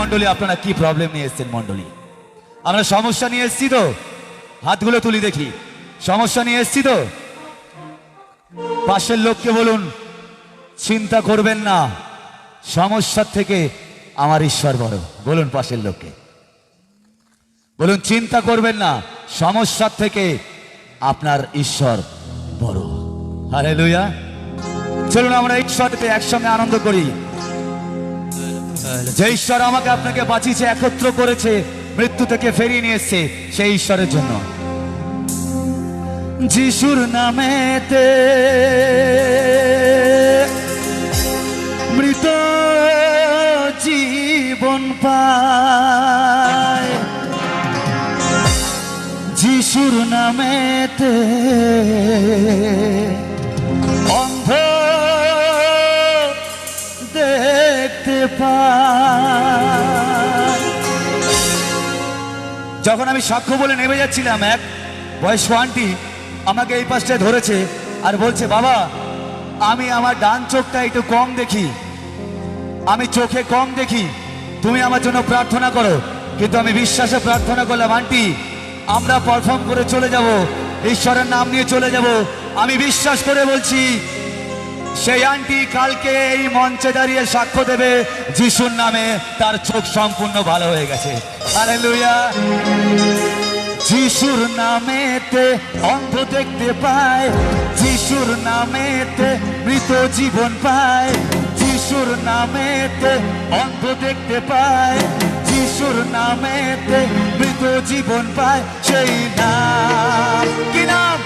মন্ডলী, আপনারা কি প্রবলেম নিয়ে এসেছেন মন্ডলী? আমরা সমস্যা নিয়ে এসেছি তো? হাতগুলো তুলি দেখি। সমস্যা নিয়ে এসেছি তো? পাশের লোককে বলুন চিন্তা করবেন না, সমস্যার থেকে আমার ঈশ্বর বড়। বলুন পাশের লোককে, বলুন চিন্তা করবেন না, সমস্যার থেকে আপনার ঈশ্বর বড়। হালেলুয়া। চলুন আমরা ঈশ্বরকে একসঙ্গে আনন্দ করি। যে ঈশ্বর আমাকে আপনাকে বাঁচিয়েছে, একত্র করেছে, মৃত্যু থেকে ফিরিয়ে নিয়ে এসেছে, সেই ঈশ্বরের জন্য। যিশুর নামেতে মৃত জীবন পায়, যিশুর নামেতে অন্ধ দেখতে পায়। যখন আমি সাক্ষ্য বলে নেমে যাচ্ছিলাম, এক বয়স্ক আন্টি আমাকে এই পাশটায় ধরেছে আর বলছে, বাবা আমি আমার ডান চোখটা একটু কম দেখি, আমি চোখে কম দেখি, তুমি আমার জন্য প্রার্থনা করো। কিন্তু আমি বিশ্বাসে প্রার্থনা করলাম, আন্টি আমরা পারফর্ম করে চলে যাব, ঈশ্বরের নাম নিয়ে চলে যাব। আমি বিশ্বাস করে বলছি, সেই আন্টি কালকে এই মঞ্চে দাঁড়িয়ে সাক্ষ্য দেবে, যিশুর নামে তার চোখ সম্পূর্ণ ভালো হয়ে গেছে। হালেলুয়া। যিশুর নামেতে অন্ধ দেখতে পায়, যিশুর নামেতে মৃত জীবন পায়, যিশুর নামেতে অন্ধ দেখতে পায়, যিশুর নামেতে মৃত জীবন পায়। সেই নাম কি নাম?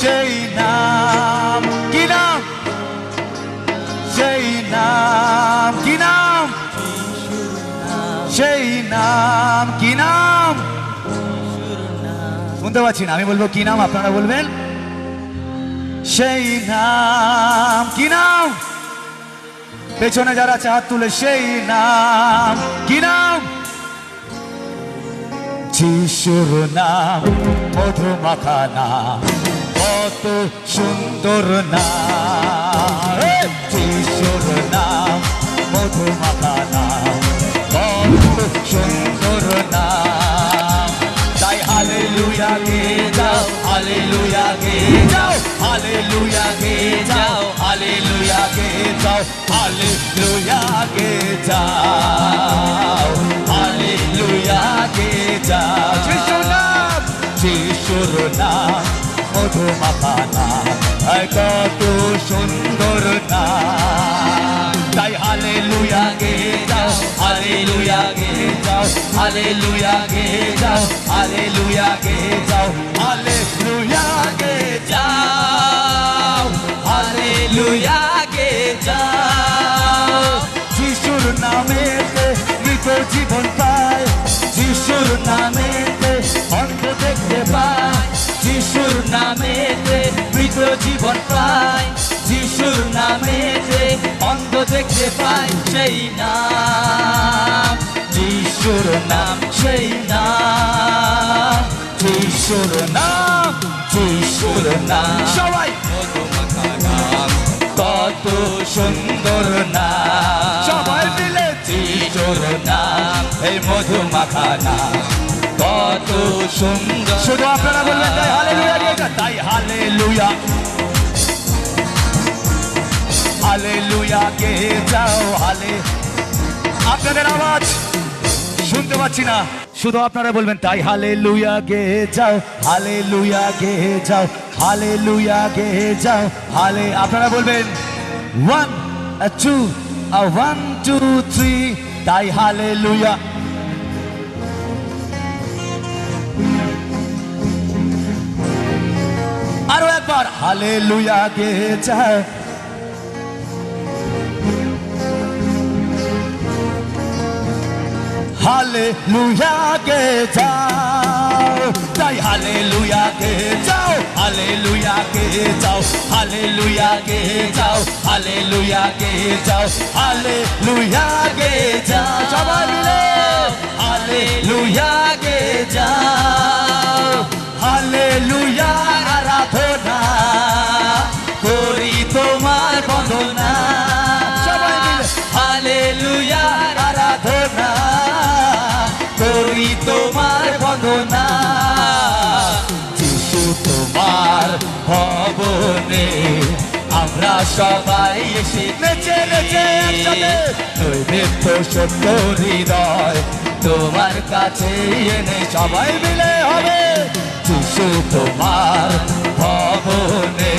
সেই নাম কি নাম? সেই নাম কি নাম? সেই নাম কি নাম? শুনতে পাচ্ছি না, আমি বলবো কি নাম, আপনারা বলবেন সেই নাম কি নাম? পেছনে যারা আছে হাত তুলে, সেই নাম কি নাম? যিশুর নাম মধুমাখা নাম, কত সুন্দর নাম। যিশুর নাম মধুমাখা নাম, কত সুন্দর নাম। তাই হালেলুয়া গে যাও, হালেলুয়া গে যাও, হালেলুয়া গে যাও, হালেলুয়া গে যাও, হালেলুয়া গে যাও, হালেলুয়া গে যাও। যিশুর নাম, যিশুর নাম মধুমাখা নাম, কত সুন্দর নাম। তাই হালেলুয়া গে যাও, হালেলুয়া গে যাও, হালেলুয়া গে যাও, হালেলুয়া গে যাও, হালেলুয়া গে যাও, হালেলুয়া গে যাও। যিশুর নামেতে মৃত জীবন পায়, যিশুর নামেতে অন্ধ দেখতে পায়, যিশুর নামেতে মৃত জীবন পায়, যিশুর নামেতে অন্ধ দেখতে পায়। সেই নাম, যিশুর নাম, সেই নাম, যিশুর নাম, যিশুর নাম। সবাই মধুমাখা নাম, কত সুন্দর নাম। সবাই মিলে যিশুর নাম, এই মধুমাখা নাম, কত সুন্দর। শুধু আপনারা বলবেন তাই হালেলুয়া গে যাও, তাই হালেলুয়া, হালেলুয়া গে যাও, হালে। আপনাদের আওয়াজ শুনতে পাচ্ছি না, শুধু আপনারা বলবেন তাই হালেলুয়া গে যাও, হালেলুয়া গে যাও, হালেলুয়া গে যাও, হালে। আপনারা বলবেন 1 2 1 2 3, তাই হালেলুয়া। আরো একবার হালেলুয়া গে যাও, হালেলুয়া গে যাও, তাই হালেলুয়া গে যাও, হালেলুয়া গে যাও, হালেলুয়া গে যাও, হালেলুয়া গে যাও, হালেলুয়া গে যাও। সবাই মিলে হালেলুয়া গে যাও, হালেলুয়া আরাধনা তোমার বন্দনা। সবাই মিলে হালেলুয়া তোমার ভবনে আমরা সবাই এসে নেচে নেচে একসাথে নৈবেদ্য সত্য হৃদয় তোমার কাছে এনে সবাই মিলে হবে যিশু তোমার ভবনে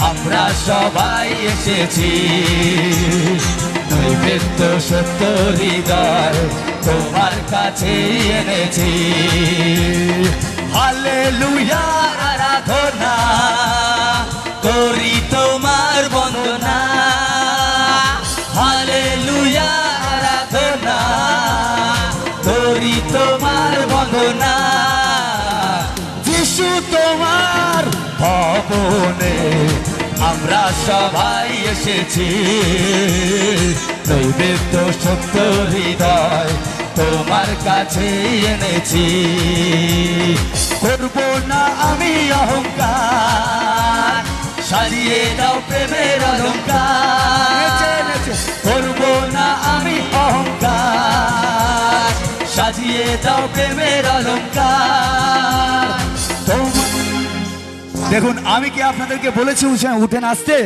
আমরা সবাই এসেছি নৈবেদ্য সত্য হৃদয় তোমার কাছে এনেছি হালেলুয়া আরাধনা করি তোমার বন্দনা হালেলুয়া আরাধনা করি তোমার বন্দনা যিশু তোমার ভবনে আমরা সবাই এসেছি নৈবেদ্য সত্য হৃদয় তোমার কাছে এনেছি করব না আমি অহংকার সাজিয়ে দাও প্রেমের অলংকার করব না আমি অহংকার সাজিয়ে দাও প্রেমের অলংকার দেখুন আমি কি আপনাদেরকে বলেছি উঠে আসতে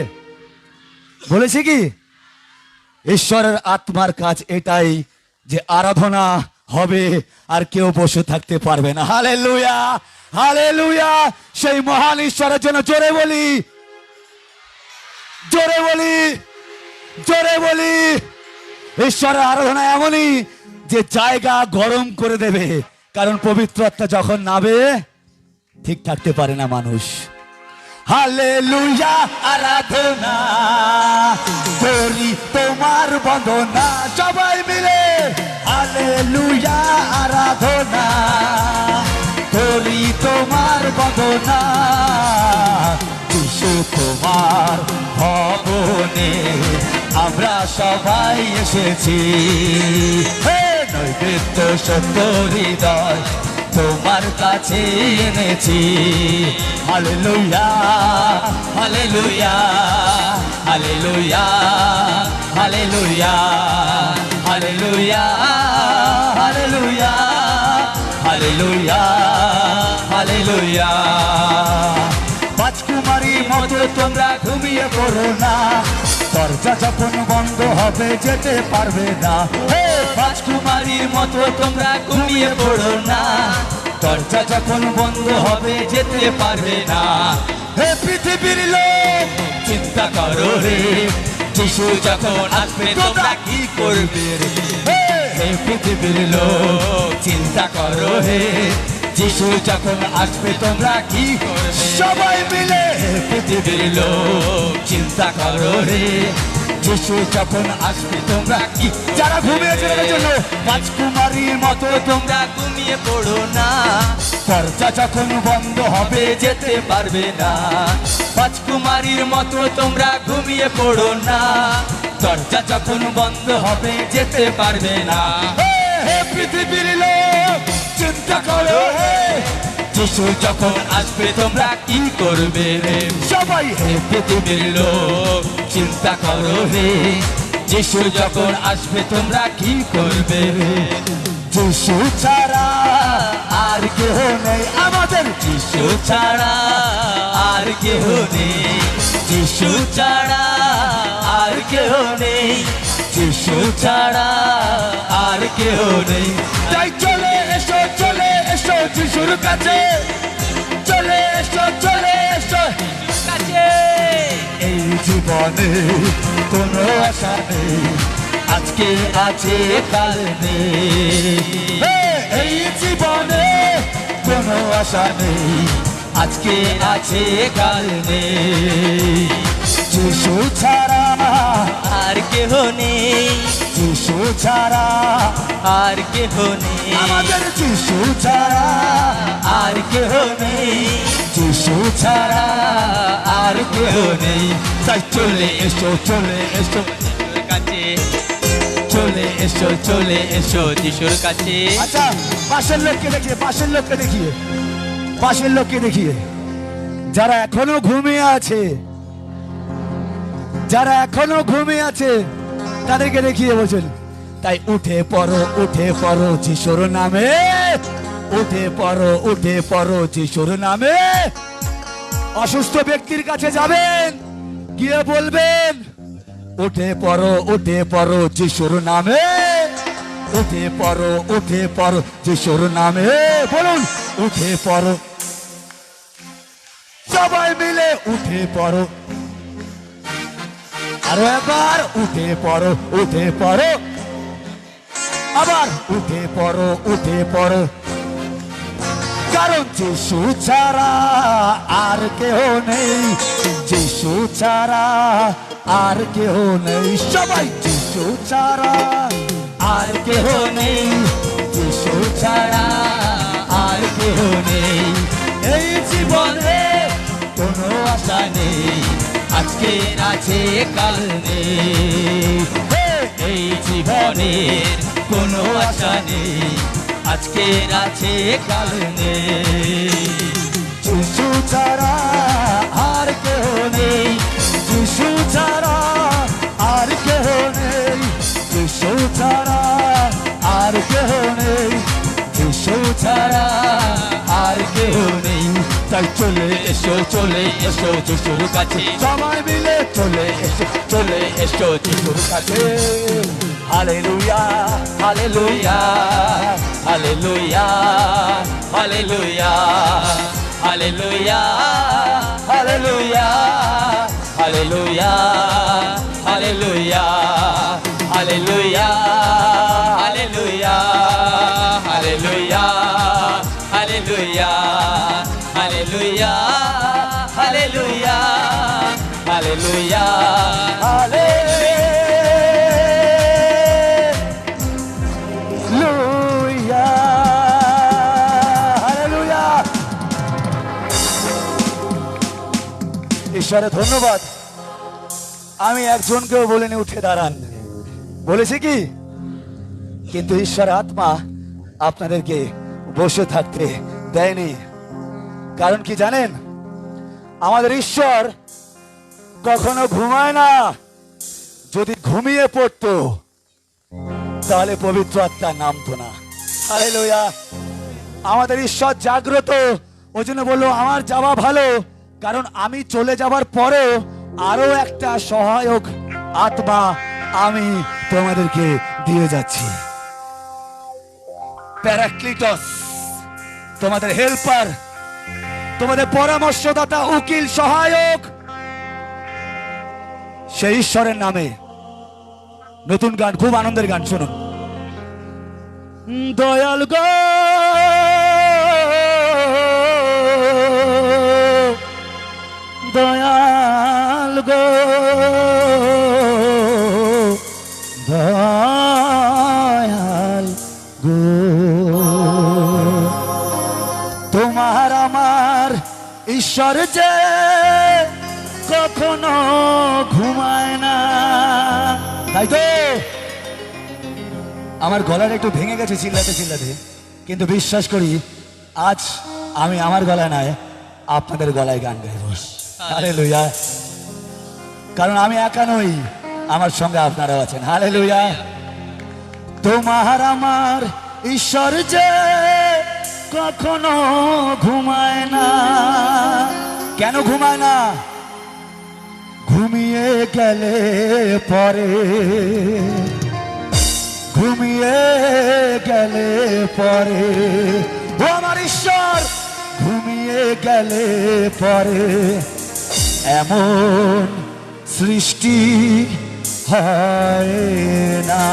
বলেছি কি ঈশ্বরের আত্মার কাজ এটাই যে আরাধনা হবে আর কেউ বসে থাকতে পারবে না হালেলুয়া হালেলুয়া সেই মহান ঈশ্বরের জন্য জোরে বলি জোরে বলি জোরে বলি ঈশ্বরের আরাধনা এমনই যে জায়গা গরম করে দেবে কারণ পবিত্র আত্মা যখন নাবে ঠিক থাকতে পারে না মানুষ হালেলুয়া আরাধনা করি তোমার বন্দনা সবাই মিলে হালেলুয়া আরাধনা করি তোমার বন্দনা যিশু তোমার ভবনে আমরা সবাই এসেছি হে নৈবেদ্য সত্য হৃদয় তোমার কাছে এনেছি hallelujah hallelujah hallelujah hallelujah hallelujah hallelujah hallelujah hallelujah রাজকুমারী মতো তোমরা ঘুমিয়ে পড়ো না দরজা যখন বন্ধ হবে যেতে পারবে না হে রাজকুমারীর মতো তোমরা ঘুমিয়ে পড়ো না দরজা যখন বন্ধ হবে যেতে পারবে না হে পৃথিবীর লোক চিন্তা করো রে যিশু যখন আসবে তোমরা কি করবে রে হে পৃথিবীর লোক চিন্তা করো হে যিশু যখন আসবে তোমরা কি করবে সবাই মিলে পৃথিবীর লোক চিন্তা করো রে যিশু যখন আসবে তোমরা কি যারা ঘুমিয়েছে তাদের জন্য রাজকুমারীর মতো তোমরা ঘুমিয়ে পড়ো না দরজা যখন বন্ধ হবে যেতে পারবে না রাজকুমারীর মতো তোমরা ঘুমিয়ে পড়ো না দরজা যখন বন্ধ হবে যেতে পারবে না হে পৃথিবীর লোক চিন্তা করো হে যিশু যখন আসবে তোমরা কি করবে রে সবাই হে পৃথিবীর লোক চিন্তা করো রে যিশু যখন আসবে তোমরা কি করবে রে যিশু ছাড়া আর কেহ নেই আমাদের যিশু ছাড়া আর কেহ নেই যিশু ছাড়া আর কেহ নেই যিশু ছাড়া আর কেহ নেই তাই চলে এসো যিশুর কাছে চলে এসো কাছে এই জীবনে কোনো আশা নেই আজকে আছে কাল নেই এই জীবনে কোনো আশা নেই আজকে আছে কাল নেই যিশু ছাড়া আর কেহ নেই যিশু ছাড়া আর কেহ নেই আমাদের যিশু ছাড়া আর কেহ নেই যিশু ছাড়া আর কেহ নেই তাই চলে এসো কাছে চলে এসো যিশুর কাছে আচ্ছা পাশের লোককে দেখিয়ে যারা এখনো ঘুমিয়ে আছে তাদেরকে দেখিয়ে বলছেন তাই উঠে পড়ো যিশুর নামে উঠে পড়ো যিশুর নামে অসুস্থ ব্যক্তির কাছে যাবেন, গিয়ে বলবেন উঠে পড়ো যিশুর নামে, উঠে পড়ো যিশুর নামে। বলুন উঠে পড়ো, সবাই মিলে উঠে পড়ো। আরো একবার উঠে পড়ো, আবার উঠে পড়ো। কারণ যিশু ছাড়া আর কেহ নেই, যিশু ছাড়া আর কেহ নেই। সবাই যিশু ছাড়া আর কেহ নেই, যিশু ছাড়া আর কেহ নেই। এই জীবনে কোনো আশা নেই, আজকের আছে কাল নেই। এই জীবনের কোনো আশা নেই, আজকের আছে কাল নেই। যিশু ছাড়া আর কেহ নেই, যিশু ছাড়া আর কেহ নেই, যিশু ছাড়া আর কেহ নেই, যিশু ছাড়া আর কেহ নেই। তাই চলে এসো যিশুর কাছে, সবাই মিলে চলে এসো যিশুর কাছে। Hallelujah hallelujah hallelujah hallelujah hallelujah hallelujah hallelujah hallelujah hallelujah hallelujah hallelujah hallelujah hallelujah hallelujah hallelujah hallelujah hallelujah. ঈশ্বরের ধন্যবাদ। আমি একজনকেও বলিনি উঠে দাঁড়ান, বলেছি কি? কিন্তু ঈশ্বর আত্মা আপনাদেরকে বসে থাকতে দেয়নি। কারণ কি জানেন? আমাদের ঈশ্বর কখনো ঘুমায় না। যদি ঘুমিয়ে পড়তো তাহলে পবিত্র আত্মা নামতো না। হালেলুয়া। আমাদের ঈশ্বর জাগ্রত, ওই জন্য বললো আমার যাওয়া ভালো, কারণ আমি চলে যাবার পরেও আরো একটা সহায়ক আত্মা আমি তোমাদেরকে দিয়ে যাচ্ছি। প্যারাক্লিটস, তোমাদের হেল্পার, তোমাদের পরামর্শদাতা, উকিল, সহায়ক। সেই ঈশ্বরের নামে নতুন গান, খুব আনন্দের গান, শুনুন। দয়াল গো দয়াল গো দয়াল গো, তোমার আমার ঈশ্বর যে কখনো ঘুমায় না। তাই তো আমার গলাটা একটু ভেঙে গেছে চিল্লাতে চিল্লাতে, কিন্তু বিশ্বাস করি আজ আমি আমার গলায় নয়, আপনাদের গলায় গান গাইব। হালেলুয়া। কারণ আমি একা নই, আমার সঙ্গে আপনারাও আছেন। হালেলুয়া। তোমার আমার ঈশ্বর যে কখনো ঘুমায় না। কেন ঘুমায় না? ঘুমিয়ে গেলে পরে, ঘুমিয়ে গেলে পরে, ও আমার ঈশ্বর ঘুমিয়ে গেলে পরে এমন সৃষ্টি হয় না।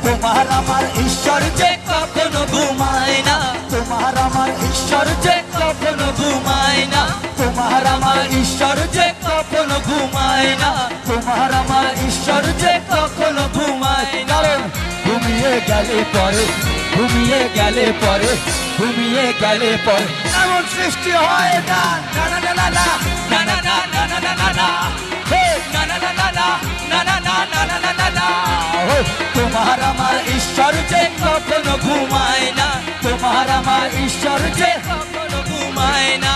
তোমার আমার ঈশ্বর যে কখনো ঘুমায় না, তোমার আমার ঈশ্বর যে কখনো ঘুমায় না, তোমার আমার ঈশ্বর যে কখনো ঘুমায় না, তোমার আমার ঈশ্বর যে কখনো ঘুমায় না। কারণ ঘুমিয়ে গেলে পরে, ঘুমিয়ে গেলে পরে, ঘুমিয়ে গেলে পরে এমন সৃষ্টি হয় না। না না না না না না না না না না না না, না না না না না না না না না না না না না। তোমার আমার ঈশ্বর যে কখনো ঘুমায় না, তোমার আমার ঈশ্বর যে কখনো ঘুমায় না।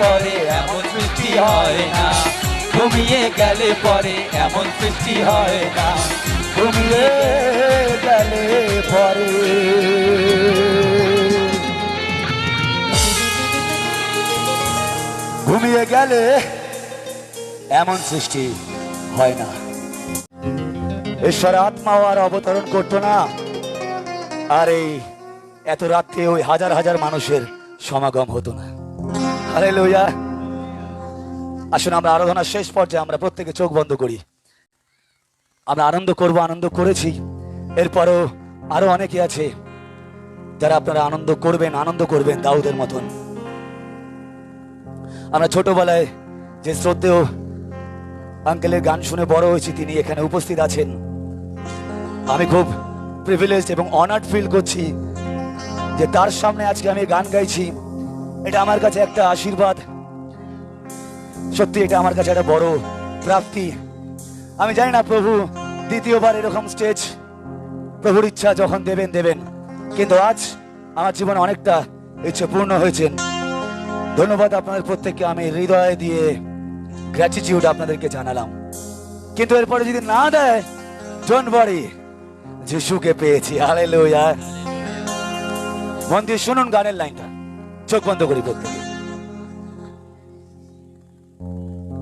পরে এমন সৃষ্টি হয় না, ঘুমিয়ে গেলে পরে এমন সৃষ্টি হয় না, ঘুমিয়ে গেলে পরে। ঘুমিয়ে গেলে এমন সৃষ্টি হয় না। ঈশ্বর আত্মাও আর অবতরণ করতো না, আর এই এত রাত্রে ওই হাজার হাজার মানুষের সমাগম হতো না। হালেলুয়া। আসুন আমরা আরাধনার শেষ পর্যায়ে আমরা প্রত্যেকে চোখ বন্ধ করি। আমরা আনন্দ করব, আনন্দ করেছি, এরপরও আরো অনেকে আছে যারা আপনারা আনন্দ করবেন দাউদের মতন। আমরা ছোটবেলায় যে শ্রদ্ধেয় আঙ্কেলের গান শুনে বড় হয়েছি, তিনি এখানে উপস্থিত আছেন। আমি খুব প্রিভিলেজড এবং অনার্ড ফিল করছি যে তার সামনে আজকে আমি গান গাইছি। এটা আমার কাছে একটা আশীর্বাদ, সত্যি এটা আমার কাছে একটা বড় প্রাপ্তি। আমি জানি না প্রভু দ্বিতীয়বার এরকম স্টেজ প্রভুর ইচ্ছা যখন দেবেন, কিন্তু আজ আমার জীবনে অনেকটা ইচ্ছে পূর্ণ হয়েছে। ধন্যবাদ আপনাদের প্রত্যেককে, আমি হৃদয় দিয়ে গ্র্যাটিটিউড আপনাদেরকে জানালাম। কিন্তু এরপরে যদি না দেয়, ডোন্ট ওয়ারি, যিশুকে পেয়েছি। হালেলুয়া। মন দিয়ে শুনুন গানের লাইনটা, চোখ বন্ধ করি প্রত্যেকে।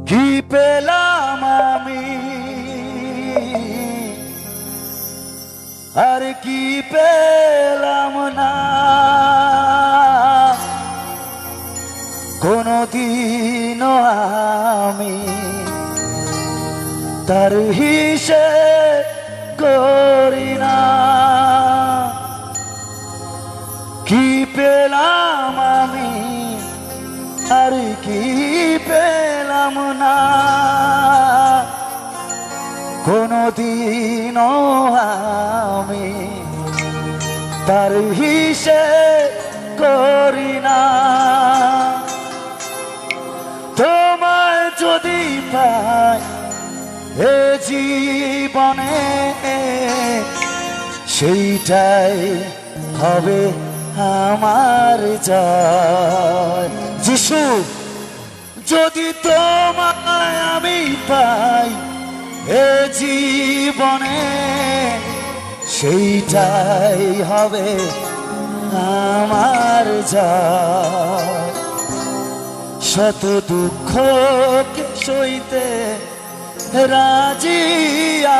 কি পেলাম আমি, আর কি পেলাম না, কোনদিনও আমি তার হিসেব করি না। কি পেলাম আমি, আর কি পেলাম না, কোনদিনও আমি তার হিসেব করি না। তোমায় যদি পাই এ জীবনে, সেইটাই হবে আমার জয়। যিশু, যদি তোমায় আমি পাই এ জীবনে, সেইটাই হবে আমার জয়। শত দুঃখকে সইতে রাজি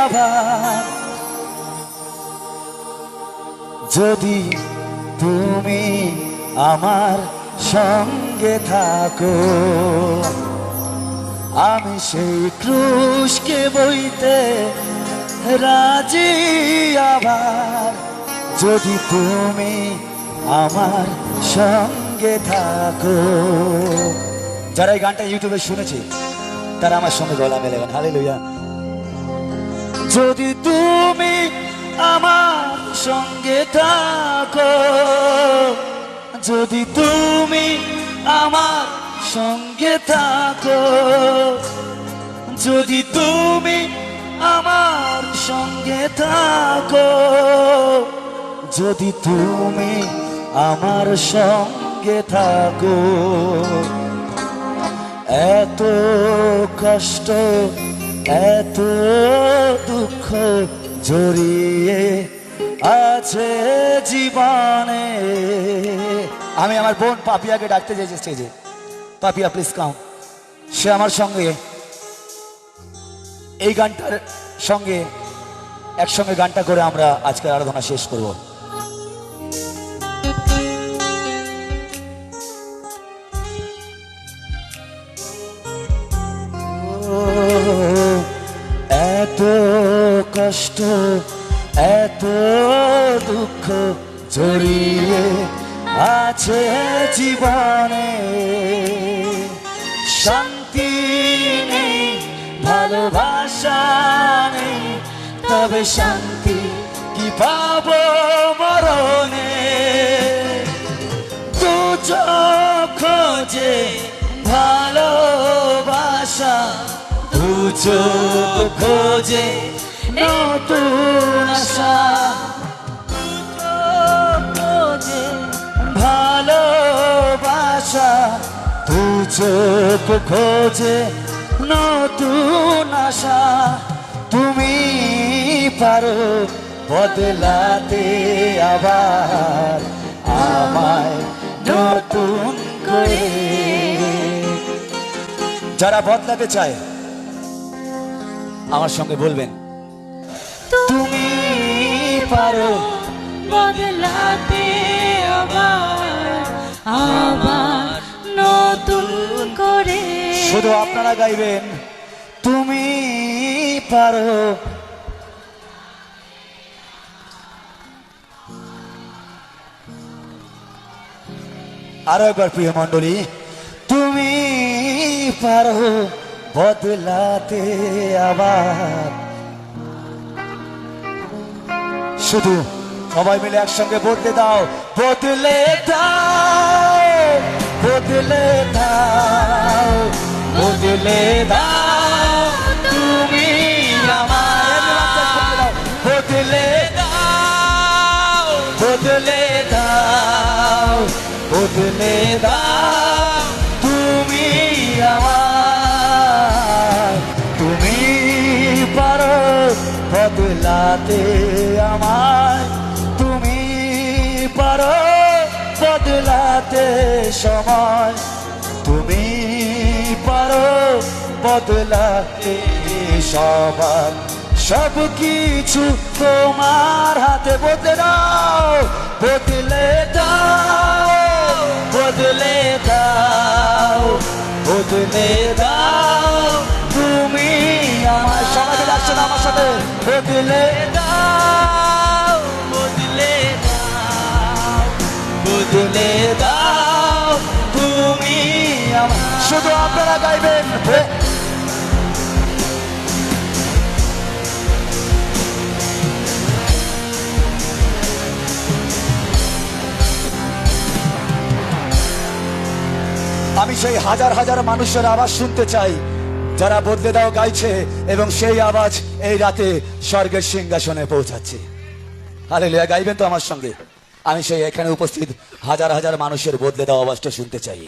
আবার, যদি তুমি আমার সঙ্গে থাকো। আমি সেই ক্রুশকে বইতে রাজি আবার, যদি তুমি আমার সঙ্গে থাকো। যারা এই গানটা ইউটিউবে শুনেছে তারা আমার সঙ্গে গলা মেলাবেন। হালেলুয়া। যদি তুমি আমার সঙ্গে থাকো, যদি তুমি আমার সঙ্গে থাকো, যদি তুমি আমার সঙ্গে থাকো, যদি তুমি আমার সঙ্গে থাকো। এত কষ্ট, এত দুঃখ জড়িয়ে আছে জীবনে। আমি আমার বোন পাপিয়াকে ডাকতে চাইছি স্টেজে। Papiya please come. সে আমার সঙ্গে এই গানটার সঙ্গে একসঙ্গে গানটা করে আমরা আজকের আরাধনা শেষ করব। এত কষ্ট, এত দুঃখ জড়িয়ে আছে জীবনে, শান্তি নেই, ভালোবাসা নেই, তবে শান্তি কি পাবো মরণে। দু চোখ খোঁজে ভালোবাসা, দু চোখ খোঁজে নতুন আশা, ভালোবাসা দু চোখ খোঁজে নতুন আশা, তুমি পারো বদলাতে আবার আমায় নতুন করে। যারা বদলাতে চায় আমার সঙ্গে বলবেন, তুমি পারো বদলাতে আবার আবার নতুন করে। শুধু আপনারা গাইবেন, তুমি পারো। আরো একবার প্রিয় মণ্ডলী, তুমি পারো বদলাতে আবার। শুধু সবাই মিলে একসঙ্গে বদলে দাও, বদলে দাও, বদলে দাও, বদলে দাও, তুমি আমার বদলে দাও, বদলে দাও, বদলে দাও, তুমি আমার। তুমি পারো বদলাতে আমায়, তুমি পারো বদলাতে সময়, তুমি পারো বদলাতে সবার। সব কিছু তোমার হাতে, বদলে দাও, বদলে দাও, বদলে দাও, বদলে দাও, তুমি আমার। সবাই আসছেন আমার সাথে, বদলে দাও, বদলে দাও, বদলে দাও, তুমি আমার। শুধু আপনারা গাইবেন, আমি সেই হাজার হাজার মানুষের আওয়াজ শুনতে চাই যারা বদলে দাও গাইছে, এবং সেই আওয়াজ এই রাতে স্বর্গের সিংহাসনে পৌঁছাচ্ছে। হালেলুয়া, গাইবেন তো আমার সঙ্গে? আমি সেই এখানে উপস্থিত হাজার হাজার মানুষের বদলে দাও আওয়াজটা শুনতে চাই,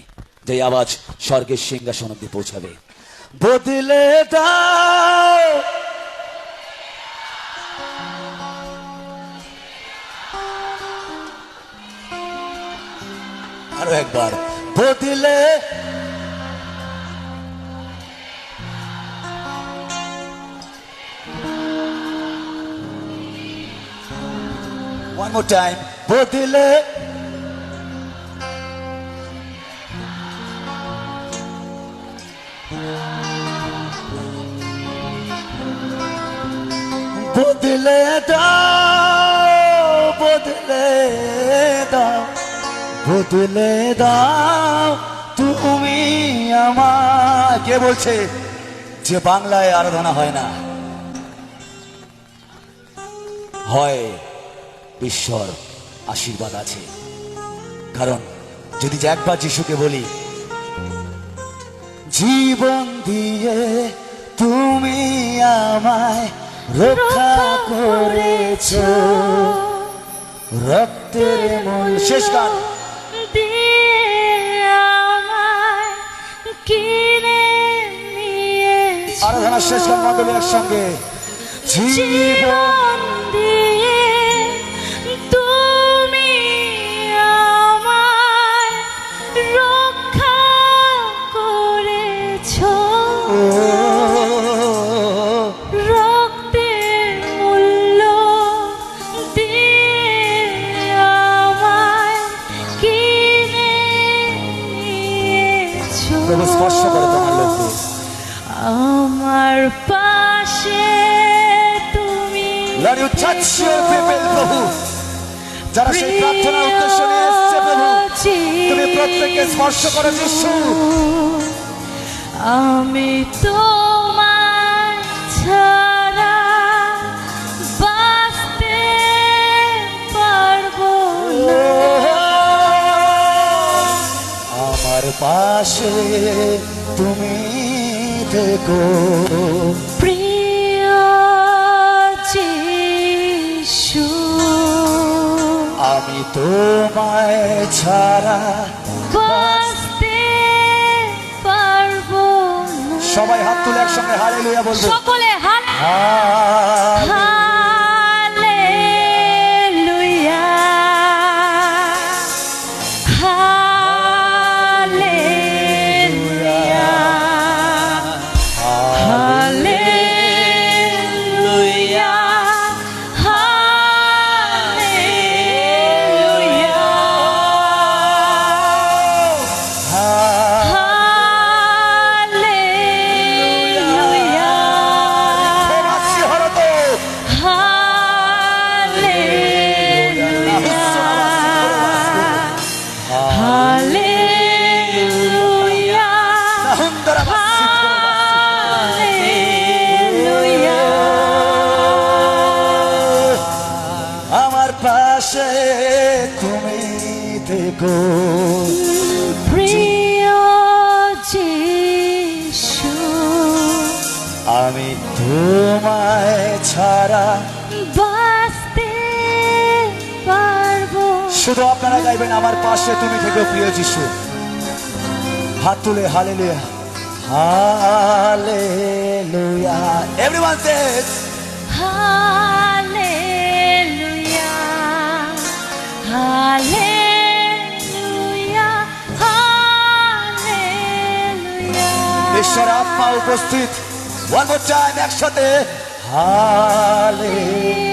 যে আওয়াজ স্বর্গের সিংহাসন অব্দি পৌঁছাবে। বদলে দাও, আরো একবার, বদলে। One more time, বদলে। বদলে দাও, বদলে দাও, বদলে দাও, তুমি আমার। কে বলছে যে বাংলায় আরাধনা হয় না? হয়, ঈশ্বর আশীর্বাদ আছে। কারণ যদি একবার যিশুকে বলি, জীবন দিয়ে তুমি আমায় রক্ষা করেছো, রক্তের মূল। শেষ গান। আরাধনা শেষ গান মণ্ডলী একসঙ্গে। জীবন দিয়ে তুমি আমায় রক্ষা করেছো, রক্তের মূল্য দিয়ে আমায় কিনে নিয়েছো। প্রভু স্পর্শ করে তোমার লোককে। আমার পাশে তুমি। Lord, you touch your people, প্রভু। যারা সেই প্রার্থনার উদ্দেশ্য নিয়ে এসেছে, প্রভু তুমি প্রত্যেককে স্পর্শ করো যিশু। আমি তোমার ছাড়া বাঁচতে পারবো না। আমার পাশে তুমি থেকো, প্রিয় যিশু। আমি তোমায় ছাড়া বাঁচতে সবাই হাত তুলে একসঙ্গে হালেলুয়া বলবো। সকলে hallelujah. Hallelujah hallelujah hallelujah hallelujah তোমার হরতো নাহুন্দরা আমার পাশে তুমি থেকো। প্রিয় যিশু, আমি তোমায় ছাড়া বাঁচতে পারবো। শুধু আপনারা গাইবেন আমার পাশে তুমি থেকো প্রিয় যিশু। হাত তুলে হালেলুয়া হালেলুয়া। এভরিওয়ান সেজ হালেলুয়া হালেলুয়া হালেলুয়া। ঈশ্বর আত্মা উপস্থিত। ওয়ান মোর টাইম একসাথে হালেলুয়া।